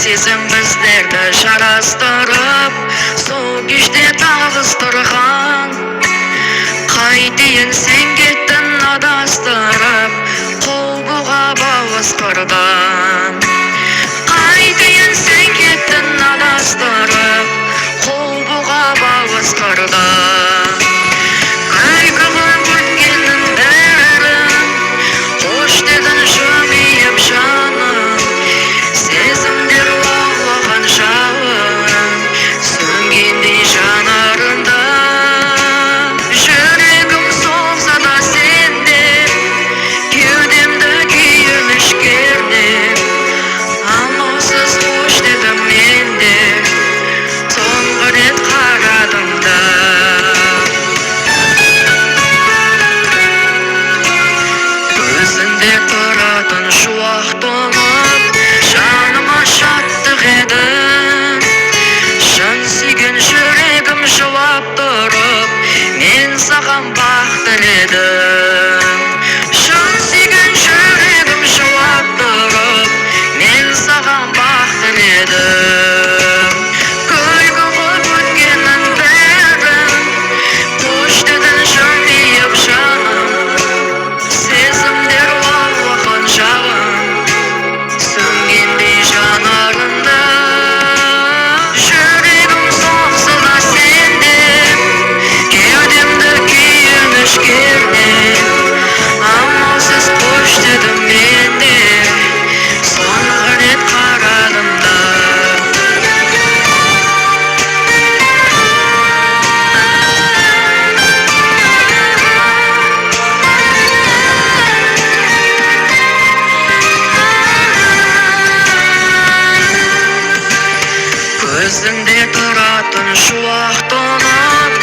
сезім біздерді жарастырып, сол кеште тағыстырған. Қайтейін сен кеттің адастырып, қол бұғап ауыстырдан. Қайтейін сен кеттің адастырып, қол бұғап ауыстырдан. Қайғырып өткеннің бәрін, қош дедің жымиып жаным. Сезімдер лаулаған жалын, сөнгендей жанарында. Жүрегім соғса да сенде, кеудемді күйініш кернеп. Амалсыз қош дедім мен де, соңғы рет қарадым да. Көзінде тұратын шуақ тоңып, жаныма шаттық еді. Шын сүйген жүрегім жылап тұрып, мен саған бақ тіледім. Шын сүйген жүрегім жылап тұрып, мен саған бақ тіледім. Күлкі қылып өткеннің бәрін, қош дедің жымиып жаным. Сезімдер лаулаған жалын, сөнгендей жанарында. Жүрегім соқса да сенде, кеудемді күйініш кернеп. Амалсыз қош дедім мен де, соңғы рет қарадым да. Көзінде тұратын шуақ тоңып,